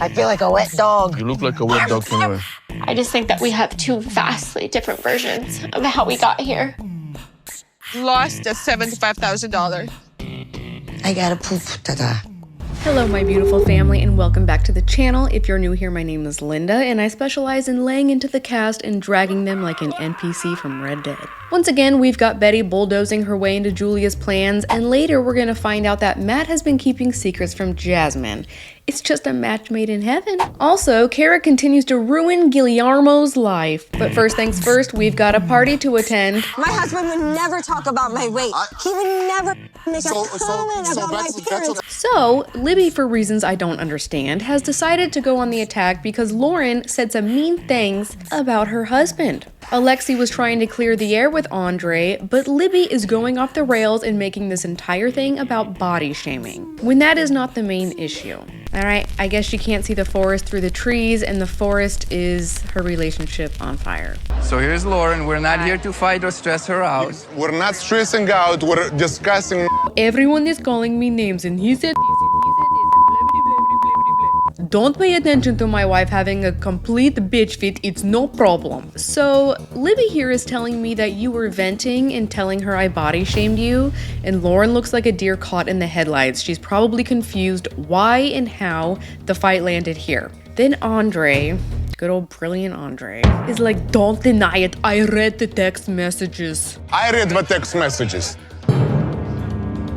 I feel like a wet dog. You look like a wet dog anyway. I just think that we have two vastly different versions of how we got here. Lost at $75,000. I gotta poop, ta-da. Hello my beautiful family and welcome back to the channel. If you're new here, my name is Linda and I specialize in laying into the cast and dragging them like an NPC from Red Dead. Once again, we've got Betty bulldozing her way into Julia's plans, and later we're gonna find out that Matt has been keeping secrets from Jasmine. It's just a match made in heaven. Also, Kara continues to ruin Guillermo's life. But first things first, we've got a party to attend. My husband would never talk about my weight. He would never make a comment about my appearance. So, Libby, for reasons I don't understand, has decided to go on the attack because Lauren said some mean things about her husband. Alexei was trying to clear the air with Andrei, but Libby is going off the rails and making this entire thing about body shaming, when that is not the main issue. Alright, I guess she can't see the forest through the trees, and the forest is her relationship on fire. So here's Lauren. We're not here to fight or stress her out. We're not stressing out, we're discussing. Everyone is calling me names, and he said don't pay attention to my wife having a complete bitch fit, it's no problem. So, Libby here is telling me that you were venting and telling her I body shamed you, and Lauren looks like a deer caught in the headlights. She's probably confused why and how the fight landed here. Then Andrei, good old brilliant Andrei, is like, don't deny it, I read the text messages. I read the text messages.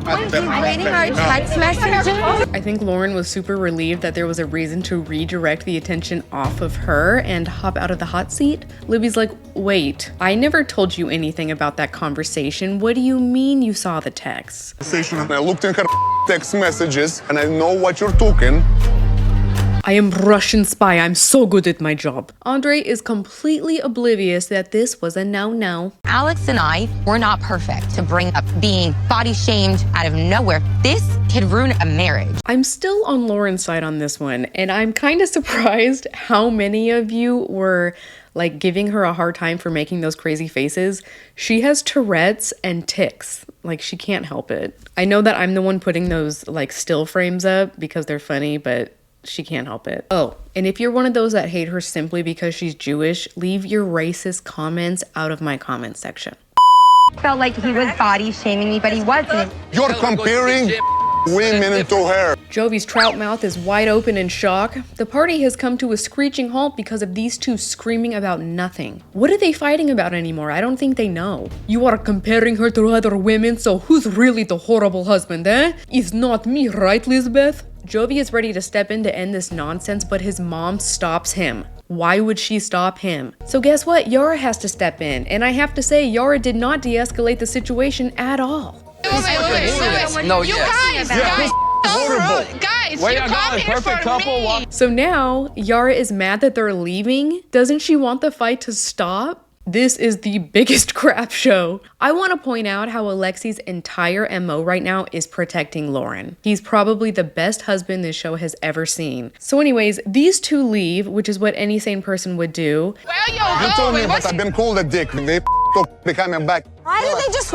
Reading our text messages? I think Lauren was super relieved that there was a reason to redirect the attention off of her and hop out of the hot seat. Libby's like, wait, I never told you anything about that conversation. What do you mean you saw the text? I looked in her text messages and I know what you're talking. I am Russian spy. I'm so good at my job. Andrei is completely oblivious that this was a no-no. Alex and I were not perfect to bring up being body shamed out of nowhere. This could ruin a marriage. I'm still on Lauren's side on this one, and I'm kind of surprised how many of you were like giving her a hard time for making those crazy faces. She has Tourette's and tics. Like, she can't help it. I know that I'm the one putting those like still frames up because they're funny, but she can't help it. Oh, and if you're one of those that hate her simply because she's Jewish, leave your racist comments out of my comment section. Felt like he was body shaming me, but he wasn't. You're comparing women to her. Jovi's trout mouth is wide open in shock. The party has come to a screeching halt because of these two screaming about nothing. What are they fighting about anymore? I don't think they know. You are comparing her to other women, so who's really the horrible husband, eh? It's not me, right, Lisbeth? Jovi is ready to step in to end this nonsense, but his mom stops him. Why would she stop him? So guess what? Yara has to step in. And I have to say, Yara did not de-escalate the situation at all. No, yes. Guys, Wait, you I got come a here perfect for couple. me. So now, Yara is mad that they're leaving. Doesn't she want the fight to stop? This is the biggest crap show. I want to point out how Alexei's entire MO right now is protecting Lauren. He's probably the best husband this show has ever seen. So anyways, these two leave, which is what any sane person would do. Where you You told me, going? but I've been called a dick. They coming back. Why did they just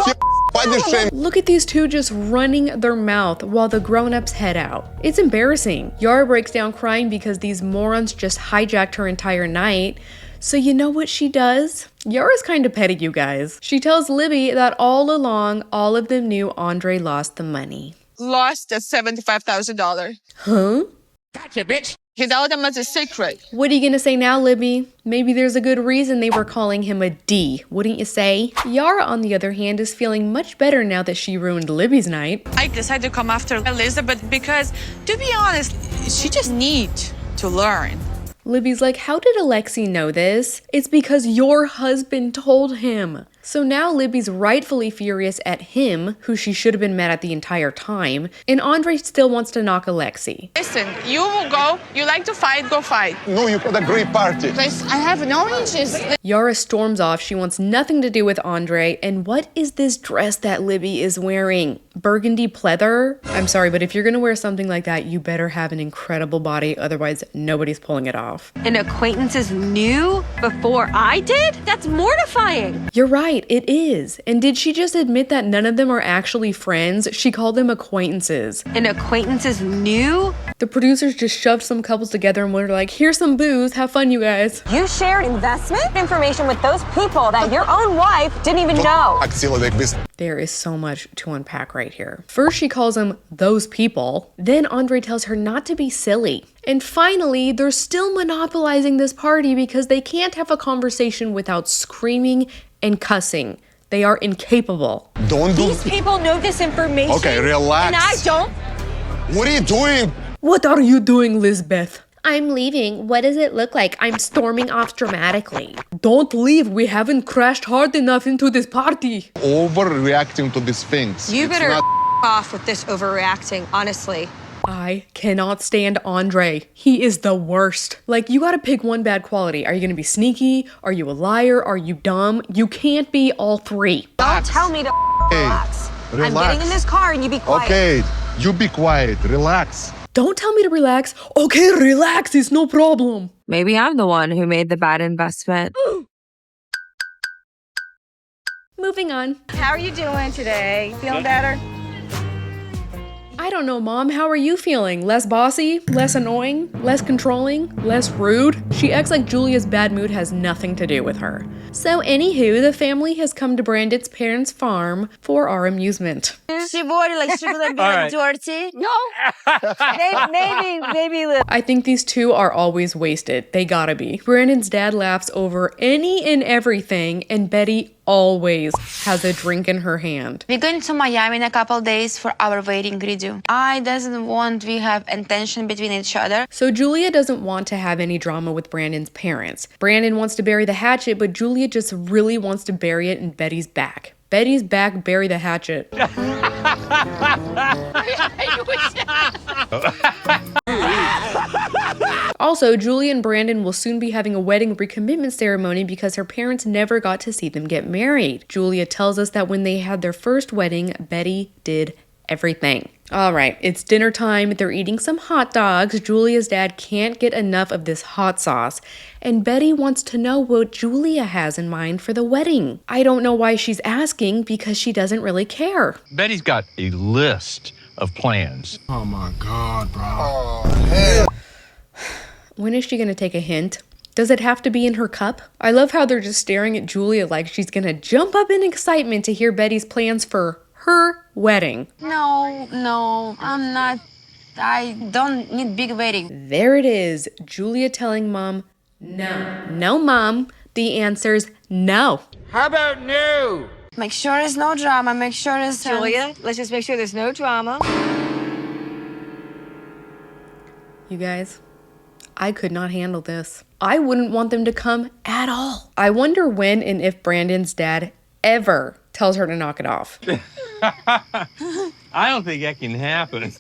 Body shame. Look at these two just running their mouth while the grown-ups head out. It's embarrassing. Yara breaks down crying because these morons just hijacked her entire night. So you know what she does? Yara's kind of petty, you guys. She tells Libby that all along, all of them knew Andrei lost the money. Lost at $75,000. Huh? Gotcha, bitch. He told them as a secret. What are you gonna say now, Libby? Maybe there's a good reason they were calling him a D, wouldn't you say? Yara, on the other hand, is feeling much better now that she ruined Libby's night. I decided to come after Elizabeth because, to be honest, she just needs to learn. Libby's like, how did Alexei know this? It's because your husband told him. So now Libby's rightfully furious at him, who she should have been mad at the entire time, and Andrei still wants to knock Alexei. Listen, you will go. You like to fight, go fight. No, you had a great party. Guys, I have no interest. Yara storms off. She wants nothing to do with Andrei. And what is this dress that Libby is wearing? Burgundy pleather? I'm sorry, but if you're gonna wear something like that, you better have an incredible body, otherwise nobody's pulling it off. And acquaintances knew before I did? That's mortifying. You're right. It is. And did she just admit that none of them are actually friends? She called them acquaintances. And acquaintances knew? The producers just shoved some couples together and were like, here's some booze, have fun, you guys. You shared investment information with those people that your own wife didn't even know. There is so much to unpack right here. First, she calls them those people. Then Andrei tells her not to be silly. And finally, they're still monopolizing this party because they can't have a conversation without screaming and cussing. They are incapable. These people know this information. Okay, relax. And I don't. What are you doing? What are you doing, Lisbeth? I'm leaving. What does it look like? I'm storming off dramatically. Don't leave. We haven't crashed hard enough into this party. Overreacting to these things. You It's better not- off with this overreacting, honestly. I cannot stand Andrei. He is the worst. Like, you gotta pick one bad quality. Are you gonna be sneaky? Are you a liar? Are you dumb? You can't be all three. Don't tell me to relax. I'm relax. getting in this car and you be quiet. Okay, you be quiet. Relax. Don't tell me to relax. Okay, relax. It's no problem. Maybe I'm the one who made the bad investment. Moving on. How are you doing today? Feeling better? I don't know, Mom. How are you feeling? Less bossy? Less annoying? Less controlling? Less rude? She acts like Julia's bad mood has nothing to do with her. So anywho, the family has come to Brandon's parents' farm for our amusement. Darcy? No. maybe. I think these two are always wasted. They gotta be. Brandon's dad laughs over any and everything, and Betty always has a drink in her hand. We're going to Miami in a couple days for our wedding redo. I doesn't want we have intention between each other. So Julia doesn't want to have any drama with Brandon's parents. Brandon wants to bury the hatchet, but Julia just really wants to bury it in Betty's back. Betty's back, bury the hatchet. Also, Julia and Brandon will soon be having a wedding recommitment ceremony because her parents never got to see them get married. Julia tells us that when they had their first wedding, Betty did everything. All right, it's dinner time. They're eating some hot dogs. Julia's dad can't get enough of this hot sauce. And Betty wants to know what Julia has in mind for the wedding. I don't know why she's asking because she doesn't really care. Betty's got a list of plans. Oh my God, bro. Oh, hell. When is she gonna take a hint? Does it have to be in her cup? I love how they're just staring at Julia like she's gonna jump up in excitement to hear Betty's plans for her wedding. No, I'm not. I don't need big wedding. There it is, Julia telling Mom, no. No, Mom. The answer's no. How about no? Make sure there's no drama. Make sure there's... Julia, let's just make sure there's no drama. You guys, I could not handle this. I wouldn't want them to come at all. I wonder when and if Brandon's dad ever tells her to knock it off. I don't think that can happen.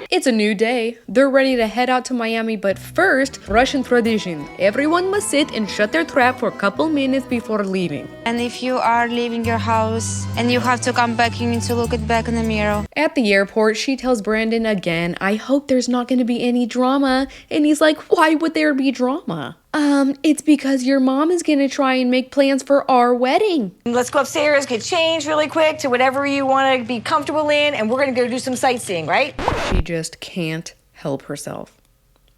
It's a new day. They're ready to head out to Miami, but first, Russian tradition. Everyone must sit and shut their trap for a couple minutes before leaving. And if you are leaving your house and you have to come back, you need to look it back in the mirror. At the airport, she tells Brandon again, I hope there's not going to be any drama. And he's like, why would there be drama? It's because your mom is gonna try and make plans for our wedding. Let's go upstairs, get changed really quick to whatever you want to be comfortable in, and we're gonna go do some sightseeing, right? She just can't help herself.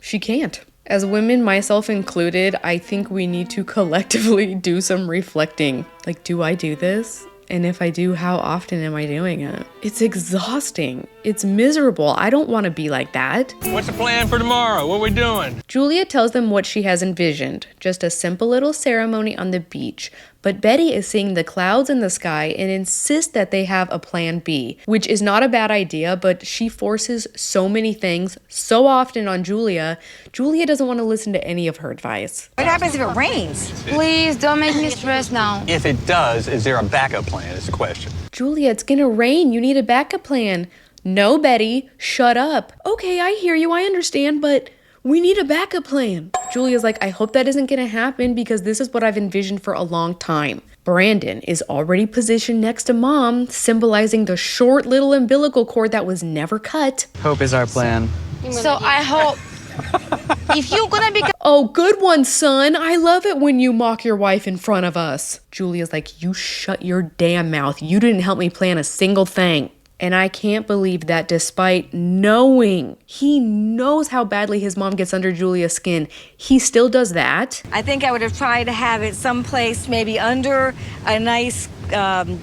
She can't. As women, myself included, I think we need to collectively do some reflecting. Like, do I do this? And if I do, how often am I doing it? It's exhausting. It's miserable. I don't want to be like that. What's the plan for tomorrow? What are we doing? Julia tells them what she has envisioned. Just a simple little ceremony on the beach. But Betty is seeing the clouds in the sky and insists that they have a plan B, which is not a bad idea, but she forces so many things so often on Julia. Julia doesn't want to listen to any of her advice. What happens if it rains? Please don't make me stressed now. If it does, is there a backup plan? Is the question. Julia, it's gonna rain. You need a backup plan. No, Betty, shut up. Okay, I hear you. I understand, but we need a backup plan. Julia's like, I hope that isn't gonna happen because this is what I've envisioned for a long time. Brandon is already positioned next to Mom, symbolizing the short little umbilical cord that was never cut. Hope is our plan. So I hope If you're gonna be... Oh, good one, son. I love it when you mock your wife in front of us. Julia's like, you shut your damn mouth. You didn't help me plan a single thing. And I can't believe that despite knowing, he knows how badly his mom gets under Julia's skin, he still does that. I think I would have tried to have it someplace maybe under a nice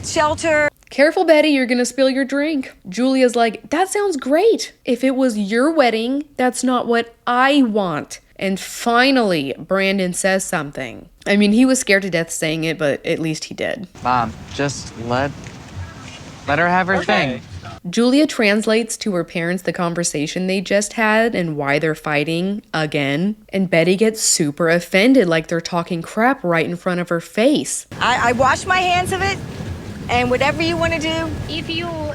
shelter. Careful, Betty, you're gonna spill your drink. Julia's like, that sounds great. If it was your wedding, that's not what I want. And finally, Brandon says something. I mean, he was scared to death saying it, but at least he did. Mom, just let her have her thing. Julia translates to her parents the conversation they just had and why they're fighting again. And Betty gets super offended, like they're talking crap right in front of her face. I wash my hands of it, and whatever you want to do,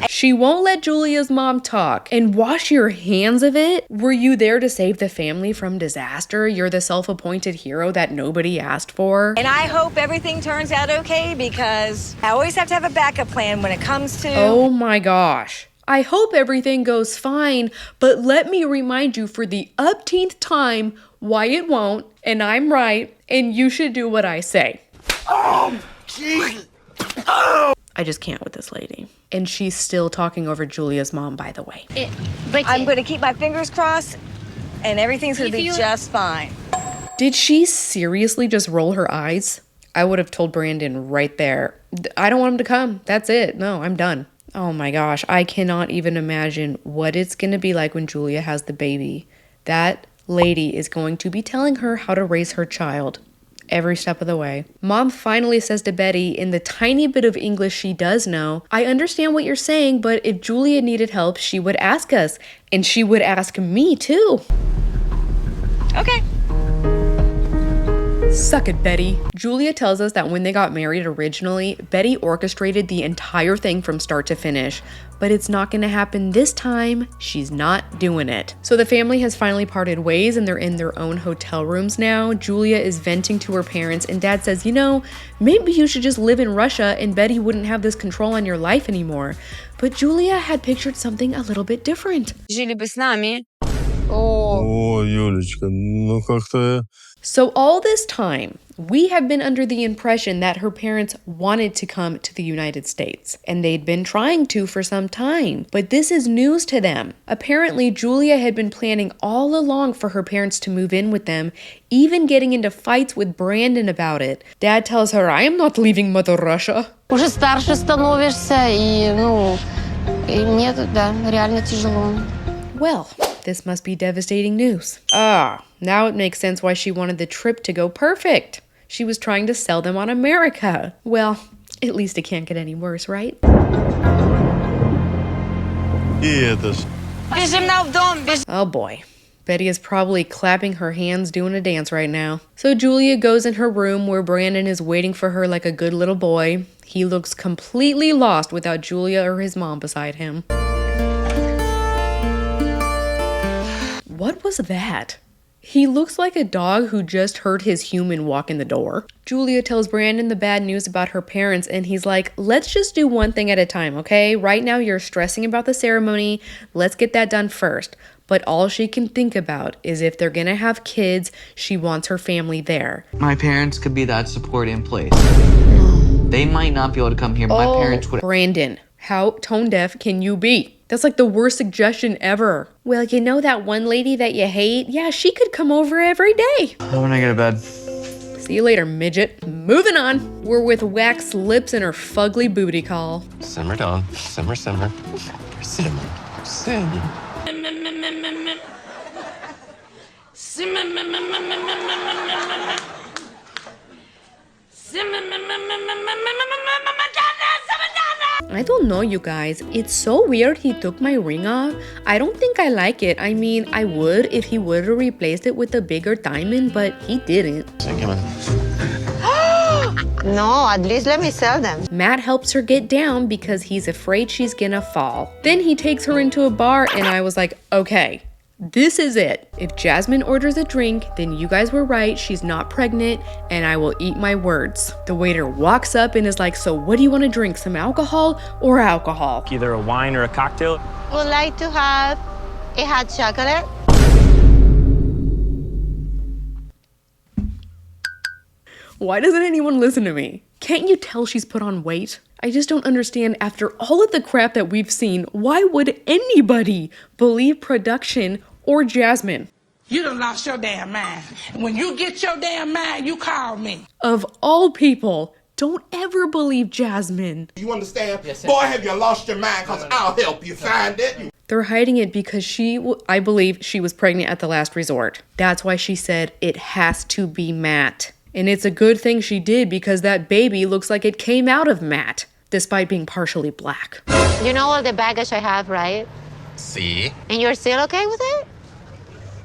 She won't let Julia's mom talk. And wash your hands of it? Were you there to save the family from disaster? You're the self-appointed hero that nobody asked for. and I hope everything turns out okay, because I always have to have a backup plan when it comes to... Oh my gosh. I hope everything goes fine, but let me remind you for the upteenth time why it won't, and I'm right, and you should do what I say. Oh, jeez. I just can't with this lady. And she's still talking over Julia's mom, by the way. I'm going to keep my fingers crossed, and everything's going to be just fine. Did she seriously just roll her eyes? I would have told Brandon right there, I don't want him to come. That's it. No, I'm done. Oh my gosh, I cannot even imagine what it's going to be like when Julia has the baby. That lady is going to be telling her how to raise her child every step of the way. Mom finally says to Betty, in the tiny bit of English she does know, I understand what you're saying, but if Julia needed help, she would ask us. And she would ask me too. Okay. Suck it, Betty. Julia tells us that when they got married originally, Betty orchestrated the entire thing from start to finish. But it's not gonna happen this time. She's not doing it. So the family has finally parted ways and they're in their own hotel rooms now. Julia is venting to her parents and Dad says, you know, maybe you should just live in Russia and Betty wouldn't have this control on your life anymore. But Julia had pictured something a little bit different. Жили бы с нами. О, Юлечка, ну как-то... So all this time, we have been under the impression that her parents wanted to come to the United States, and they'd been trying to for some time, but this is news to them. Apparently, Julia had been planning all along for her parents to move in with them, even getting into fights with Brandon about it. Dad tells her, I am not leaving Mother Russia. Уже старше становишься, и, мне, да, реально тяжело. Well, this must be devastating news. Now it makes sense why she wanted the trip to go perfect. She was trying to sell them on America. Well, at least it can't get any worse, right? Oh boy. Betty is probably clapping her hands doing a dance right now. So Julia goes in her room where Brandon is waiting for her like a good little boy. He looks completely lost without Julia or his mom beside him. What was that? He looks like a dog who just heard his human walk in the door. Julia tells Brandon the bad news about her parents and he's like, let's just do one thing at a time, okay? Right now you're stressing about the ceremony. Let's get that done first. But all she can think about is if they're gonna have kids, she wants her family there. My parents could be that support in place. They might not be able to come here, but my parents would. Brandon, how tone deaf can you be? That's like the worst suggestion ever. Well, you know that one lady that you hate? Yeah, she could come over every day. When I get to bed. See you later, midget. Moving on. We're with waxed lips and her fugly booty call. Simmer down. Simmer, simmer. Simmer. Simmer. I don't know, you guys. It's so weird he took my ring off. I don't think I like it. I mean, I would if he would have replaced it with a bigger diamond, but he didn't. No, at least let me sell them. Matt helps her get down because he's afraid she's gonna fall. Then he takes her into a bar and I was like, okay, this is it. If Jasmine orders a drink, then you guys were right, she's not pregnant, and I will eat my words. The waiter walks up and is like, so what do you want to drink, some alcohol or alcohol? Either a wine or a cocktail. Would like to have a hot chocolate. Why doesn't anyone listen to me? Can't you tell she's put on weight? I just don't understand, after all of the crap that we've seen, why would anybody believe production or Jasmine? You done lost your damn mind. When you get your damn mind, you call me. Of all people, don't ever believe Jasmine. You understand? Yes, boy, have you lost your mind? Because I'll help you find it. They're hiding it because I believe she was pregnant at the last resort. That's why she said it has to be Matt. And it's a good thing she did, because that baby looks like it came out of Matt, despite being partially black. You know all the baggage I have, right? See? And you're still okay with it?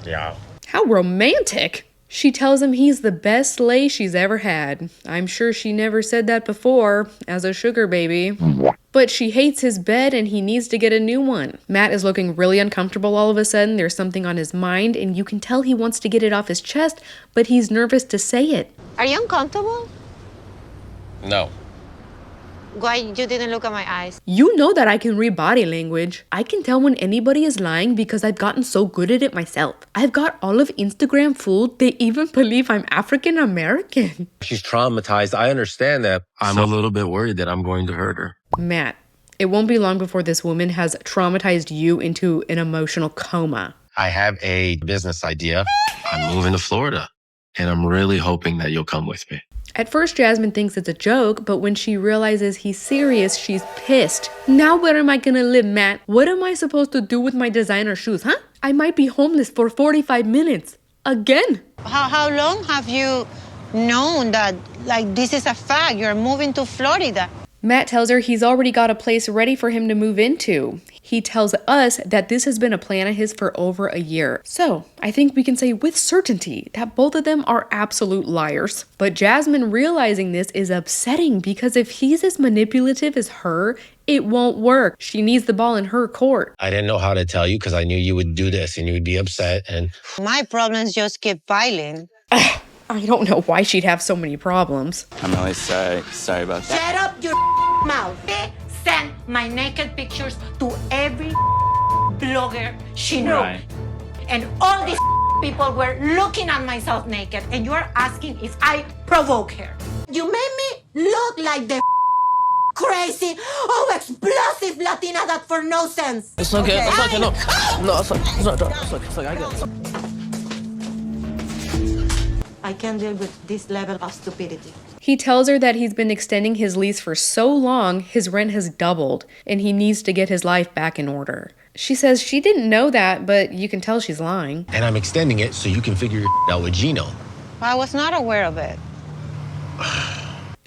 Yeah. How romantic! She tells him he's the best sleigh she's ever had. I'm sure she never said that before, as a sugar baby. But she hates his bed and he needs to get a new one. Matt is looking really uncomfortable all of a sudden. There's something on his mind, and you can tell he wants to get it off his chest, but he's nervous to say it. Are you uncomfortable? No. Why you didn't look at my eyes? You know that I can read body language. I can tell when anybody is lying because I've gotten so good at it myself. I've got all of Instagram fooled. They even believe I'm African American. She's traumatized. I understand that. I'm a little bit worried that I'm going to hurt her. Matt, it won't be long before this woman has traumatized you into an emotional coma. I have a business idea. I'm moving to Florida, and I'm really hoping that you'll come with me. At first, Jasmine thinks it's a joke, but when she realizes he's serious, she's pissed. Now where am I gonna live, Matt? What am I supposed to do with my designer shoes, huh? I might be homeless for 45 minutes. Again. How long have you known that, like, this is a fact? You're moving to Florida. Matt tells her he's already got a place ready for him to move into. He tells us that this has been a plan of his for over a year. So, I think we can say with certainty that both of them are absolute liars. But Jasmine realizing this is upsetting, because if he's as manipulative as her, it won't work. She needs the ball in her court. I didn't know how to tell you because I knew you would do this and you would be upset. And My problems just keep piling. I don't know why she'd have so many problems. I'm really sorry. Sorry about that. Shut up your mouth. They send my naked pictures to every blogger she knew. Right. And all these people were looking at myself naked, and you are asking if I provoke her. You made me look like the crazy, explosive Latina that for no sense. It's okay. It's okay. No, it's okay. I get it. I can't deal with this level of stupidity. He tells her that he's been extending his lease for so long, his rent has doubled, and he needs to get his life back in order. She says she didn't know that, but you can tell she's lying. And I'm extending it so you can figure your out with Gino. I was not aware of it.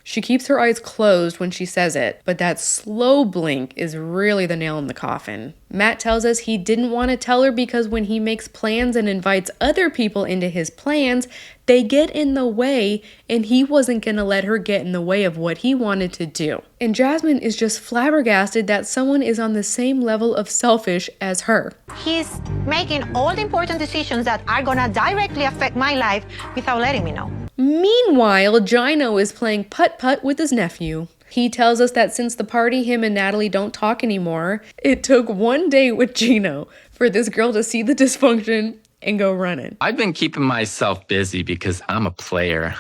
She keeps her eyes closed when she says it, but that slow blink is really the nail in the coffin. Matt tells us he didn't want to tell her because when he makes plans and invites other people into his plans, they get in the way, and he wasn't going to let her get in the way of what he wanted to do. And Jasmine is just flabbergasted that someone is on the same level of selfish as her. He's making all the important decisions that are gonna directly affect my life without letting me know. Meanwhile, Gino is playing putt-putt with his nephew. He tells us that since the party, him and Natalie don't talk anymore. It took one day with Gino for this girl to see the dysfunction and go running. I've been keeping myself busy because I'm a player.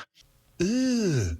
Ugh.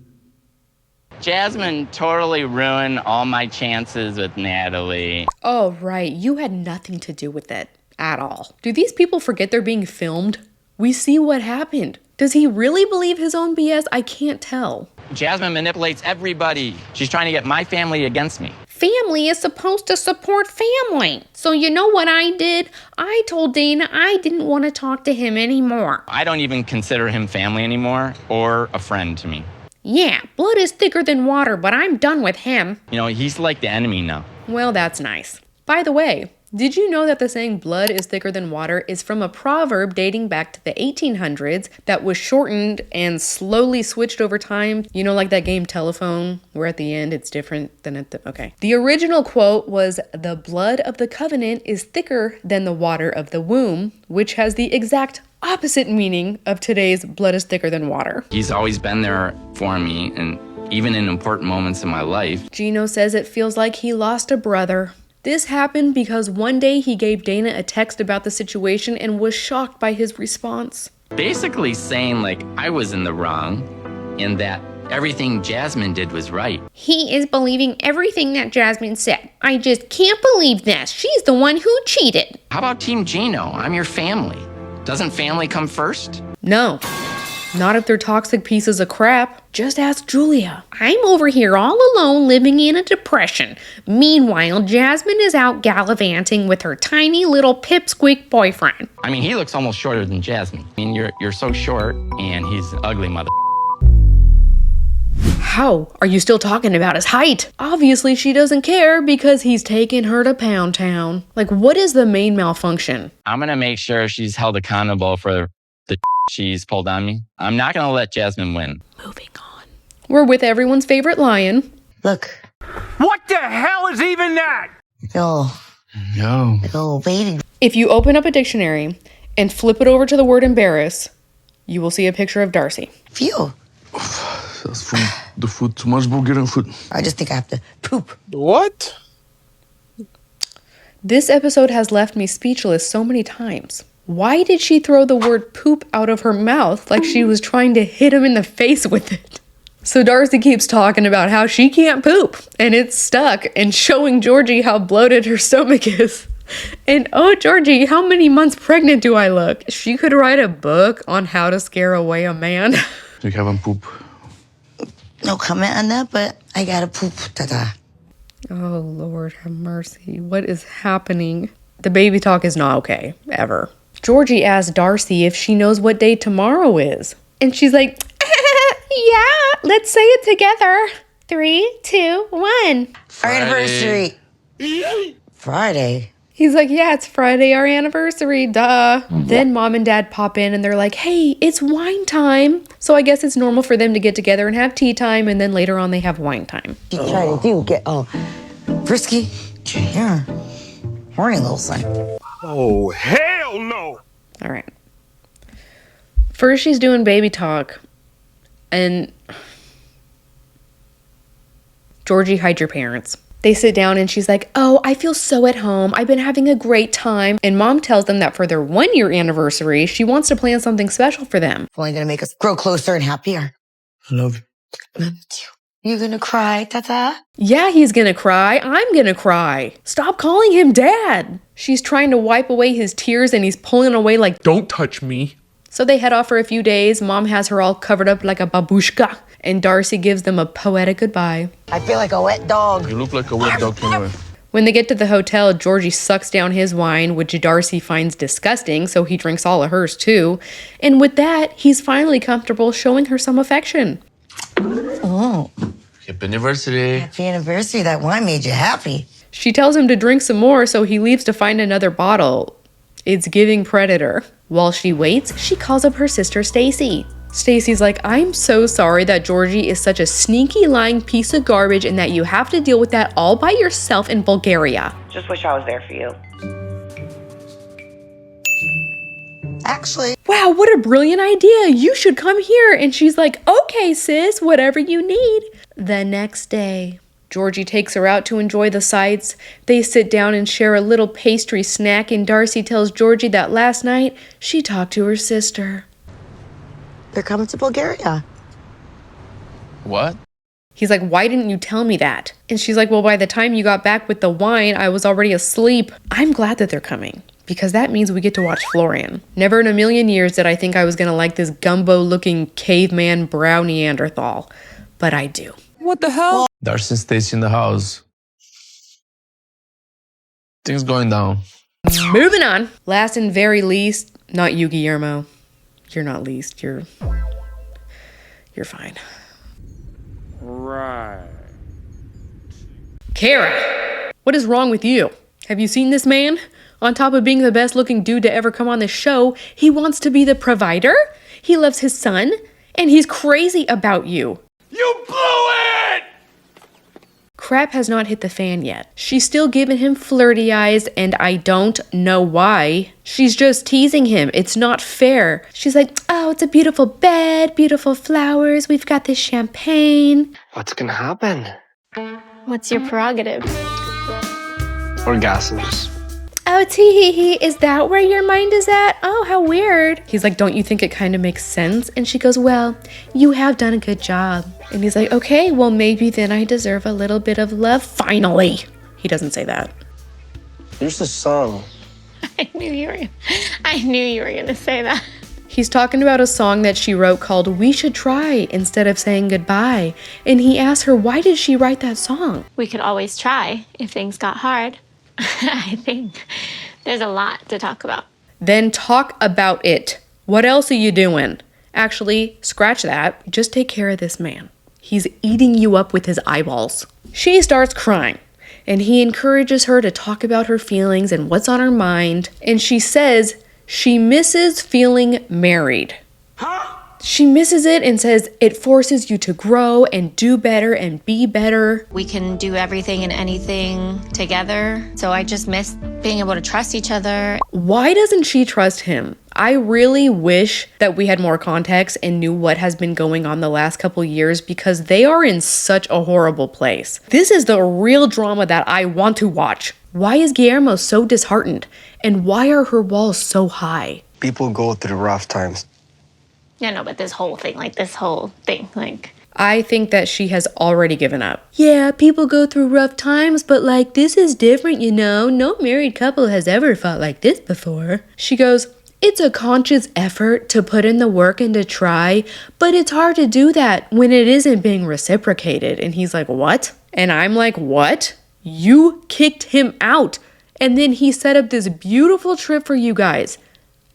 Jasmine totally ruined all my chances with Natalie. Oh, right. You had nothing to do with it at all. Do these people forget they're being filmed? We see what happened. Does he really believe his own BS? I can't tell. Jasmine manipulates everybody. She's trying to get my family against me. Family is supposed to support family. So you know what I did? I told Dana I didn't want to talk to him anymore. I don't even consider him family anymore or a friend to me. Yeah, blood is thicker than water, but I'm done with him. You know, he's like the enemy now. Well, that's nice. By the way, did you know that the saying blood is thicker than water is from a proverb dating back to the 1800s that was shortened and slowly switched over time? You know, like that game Telephone, where at the end it's different than at the... Okay. The original quote was, "The blood of the covenant is thicker than the water of the womb," which has the exact opposite meaning of today's blood is thicker than water. He's always been there for me, and even in important moments in my life. Gino says it feels like he lost a brother. This happened because one day he gave Dana a text about the situation and was shocked by his response. Basically saying, like, I was in the wrong, and that everything Jasmine did was right. He is believing everything that Jasmine said. I just can't believe this. She's the one who cheated. How about Team Gino? I'm your family. Doesn't family come first? No. Not if they're toxic pieces of crap. Just ask Julia. I'm over here all alone living in a depression. Meanwhile, Jasmine is out gallivanting with her tiny little pipsqueak boyfriend. I mean, he looks almost shorter than Jasmine. I mean, you're so short, and he's an ugly mother. How are you still talking about his height? Obviously she doesn't care because he's taking her to Pound Town. Like, what is the main malfunction? I'm gonna make sure she's held accountable for the she's pulled on me. I'm not gonna let Jasmine win. Moving on. We're with everyone's favorite lion. Look. What the hell is even that? Yo, baby. If you open up a dictionary and flip it over to the word embarrass, you will see a picture of Darcy. Phew. That's food. The food, too much Bulgarian food. I just think I have to poop. What? This episode has left me speechless so many times. Why did she throw the word poop out of her mouth like she was trying to hit him in the face with it? So Darcy keeps talking about how she can't poop and it's stuck and showing Georgie how bloated her stomach is. And oh, Georgie, how many months pregnant do I look? She could write a book on how to scare away a man. You haven't poop. No comment on that, but I gotta poop. Ta-ta. Oh, Lord have mercy. What is happening? The baby talk is not okay, ever. Georgie asked Darcy if she knows what day tomorrow is. And she's like, yeah, let's say it together. 3, 2, 1. Our anniversary. Friday. He's like, yeah, it's Friday, our anniversary, duh. Then mom and dad pop in and they're like, hey, it's wine time. So I guess it's normal for them to get together and have tea time, and then later on they have wine time. You trying to do, get frisky? Yeah. Horny little thing. Oh, hell no! All right. First she's doing baby talk, and Georgie, hide your parents. They sit down and she's like, oh, I feel so at home. I've been having a great time. And mom tells them that for their 1-year anniversary, she wants to plan something special for them. Only gonna make us grow closer and happier. I love you. I love you. You gonna cry, Tata? Yeah, he's gonna cry. I'm gonna cry. Stop calling him dad. She's trying to wipe away his tears and he's pulling away like, don't touch me. So they head off for a few days. Mom has her all covered up like a babushka. And Darcy gives them a poetic goodbye. I feel like a wet dog. You look like a wet dog anyway. When they get to the hotel, Georgie sucks down his wine, which Darcy finds disgusting, so he drinks all of hers too. And with that, he's finally comfortable showing her some affection. Oh. Happy anniversary. Happy anniversary. That wine made you happy. She tells him to drink some more, so he leaves to find another bottle. It's giving predator. While she waits, she calls up her sister Stacy. Stacy's like, I'm so sorry that Georgie is such a sneaky, lying piece of garbage and that you have to deal with that all by yourself in Bulgaria. Just wish I was there for you. Actually. Wow, what a brilliant idea. You should come here. And she's like, okay, sis, whatever you need. The next day, Georgie takes her out to enjoy the sights. They sit down and share a little pastry snack, and Darcy tells Georgie that last night she talked to her sister. They're coming to Bulgaria. What? He's like, why didn't you tell me that? And she's like, well, by the time you got back with the wine, I was already asleep. I'm glad that they're coming because that means we get to watch Florian. Never in a million years did I think I was going to like this gumbo-looking caveman brown Neanderthal, but I do. What the hell? Darcy stays in the house. Things going down. Moving on. Last and very least, not you, Guillermo. You're not least. You're fine. Right. Kara, what is wrong with you? Have you seen this man? On top of being the best looking dude to ever come on this show, he wants to be the provider, he loves his son, and he's crazy about you. You blew it! Crap has not hit the fan yet. She's still giving him flirty eyes, and I don't know why. She's just teasing him. It's not fair. She's like, oh, it's a beautiful bed, beautiful flowers, we've got this champagne. What's gonna happen? What's your prerogative? Orgasms. Oh, tee-hee-hee, is that where your mind is at? Oh, how weird. He's like, don't you think it kind of makes sense? And she goes, well, you have done a good job. And he's like, okay, well, maybe then I deserve a little bit of love. Finally. He doesn't say that. There's a song. I knew you were gonna say that. He's talking about a song that she wrote called We Should Try instead of saying goodbye. And he asked her, why did she write that song? We could always try if things got hard. I think there's a lot to talk about. Then talk about it. What else are you doing? Actually, scratch that. Just take care of this man. He's eating you up with his eyeballs. She starts crying, and he encourages her to talk about her feelings and what's on her mind. And she says she misses feeling married. She misses it and says it forces you to grow and do better and be better. We can do everything and anything together. So I just miss being able to trust each other. Why doesn't she trust him? I really wish that we had more context and knew what has been going on the last couple years because they are in such a horrible place. This is the real drama that I want to watch. Why is Guillermo so disheartened? And why are her walls so high? People go through rough times. Yeah, no, but this whole thing, I think that she has already given up. Yeah, people go through rough times, but like this is different, you know? No married couple has ever fought like this before. She goes, it's a conscious effort to put in the work and to try, but it's hard to do that when it isn't being reciprocated. And he's like, what? And I'm like, what? You kicked him out. And then he set up this beautiful trip for you guys.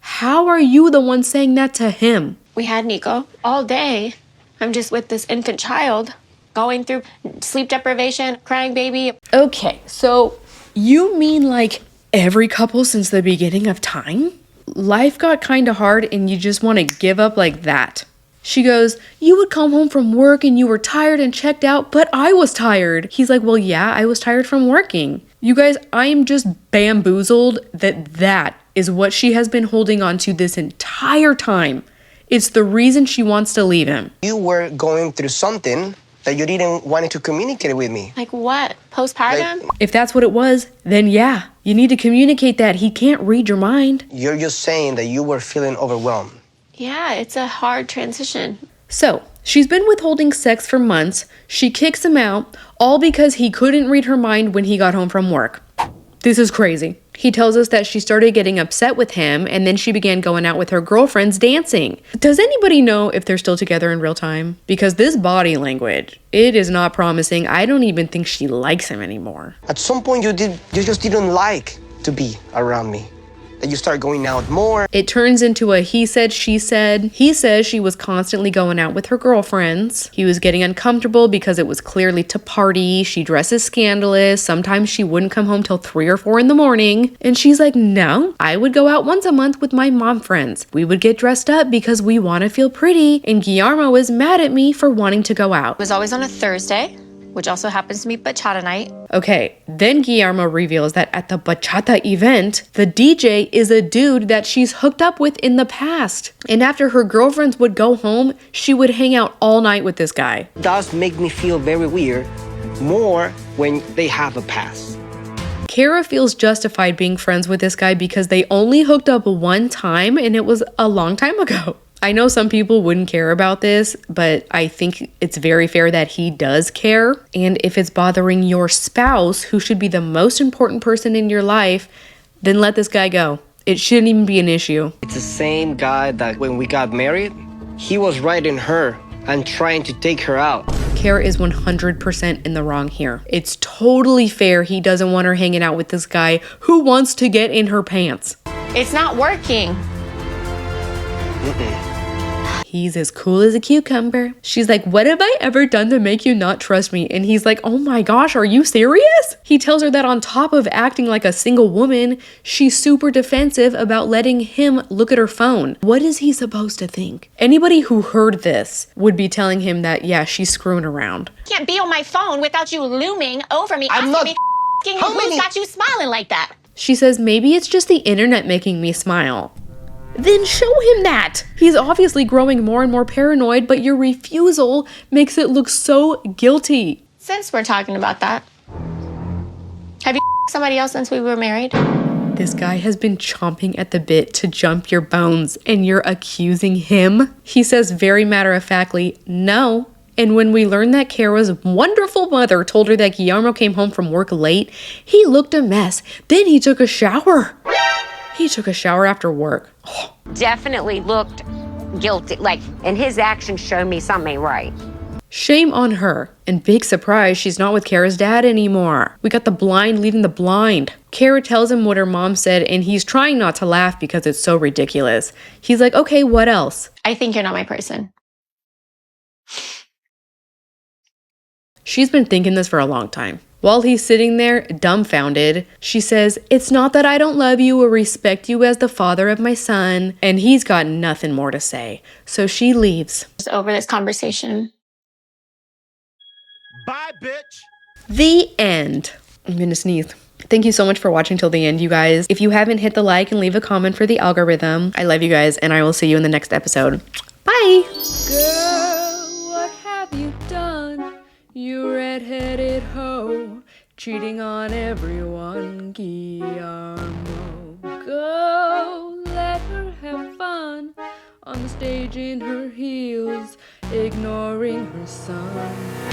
How are you the one saying that to him? We had Nico all day. I'm just with this infant child going through sleep deprivation, crying baby. Okay, so you mean like every couple since the beginning of time? Life got kind of hard and you just want to give up like that. She goes, you would come home from work and you were tired and checked out, but I was tired. He's like, well, yeah, I was tired from working. You guys, I am just bamboozled that is what she has been holding on to this entire time. It's the reason she wants to leave him. You were going through something that you didn't want to communicate with me. Like what? Postpartum? If that's what it was, then yeah, you need to communicate that. He can't read your mind. You're just saying that you were feeling overwhelmed. Yeah, it's a hard transition. So, she's been withholding sex for months. She kicks him out, all because he couldn't read her mind when he got home from work. This is crazy. He tells us that she started getting upset with him and then she began going out with her girlfriends dancing. Does anybody know if they're still together in real time? Because this body language, it is not promising. I don't even think she likes him anymore. At some point you just didn't like to be around me. That you start going out more. It turns into a he said, she said. He says she was constantly going out with her girlfriends. He was getting uncomfortable because it was clearly to party. She dresses scandalous. Sometimes she wouldn't come home till 3 or 4 in the morning. And she's like, no, I would go out once a month with my mom friends. We would get dressed up because we want to feel pretty. And Guillermo is mad at me for wanting to go out. It was always on a Thursday, which also happens to be bachata night. Okay, then Guillermo reveals that at the bachata event, the DJ is a dude that she's hooked up with in the past. And after her girlfriends would go home, she would hang out all night with this guy. It does make me feel very weird, more when they have a past. Kara feels justified being friends with this guy because they only hooked up one time and it was a long time ago. I know some people wouldn't care about this, but I think it's very fair that he does care. And if it's bothering your spouse, who should be the most important person in your life, then let this guy go. It shouldn't even be an issue. It's the same guy that when we got married, he was writing her and trying to take her out. Kara is 100% in the wrong here. It's totally fair he doesn't want her hanging out with this guy who wants to get in her pants. It's not working. He's as cool as a cucumber. She's like, what have I ever done to make you not trust me? And he's like, oh my gosh, are you serious? He tells her that on top of acting like a single woman, she's super defensive about letting him look at her phone. What is he supposed to think? Anybody who heard this would be telling him that, yeah, she's screwing around. Can't be on my phone without you looming over me. I'm not. Who's got you smiling like that? She says, maybe it's just the internet making me smile. Then show him that. He's obviously growing more and more paranoid, but your refusal makes it look so guilty. Since we're talking about that, have you somebody else since we were married? This guy has been chomping at the bit to jump your bones, and you're accusing him? He says very matter-of-factly, no. And when we learned that Kara's wonderful mother told her that Guillermo came home from work late, he looked a mess. Then he took a shower. He took a shower after work. Definitely looked guilty. And his actions show me something ain't right. Shame on her. And big surprise, she's not with Kara's dad anymore. We got the blind leading the blind. Kara tells him what her mom said, and he's trying not to laugh because it's so ridiculous. He's like, okay, what else? I think you're not my person. She's been thinking this for a long time. While he's sitting there, dumbfounded, she says, it's not that I don't love you or respect you as the father of my son. And he's got nothing more to say. So she leaves. Just over this conversation. Bye, bitch. The end. I'm gonna sneeze. Thank you so much for watching till the end, you guys. If you haven't, hit the like and leave a comment for the algorithm. I love you guys, and I will see you in the next episode. Bye! Girl, what have you done? You red-headed hoe, cheating on everyone, Guillermo. Go, let her have fun on the stage in her heels, ignoring her son.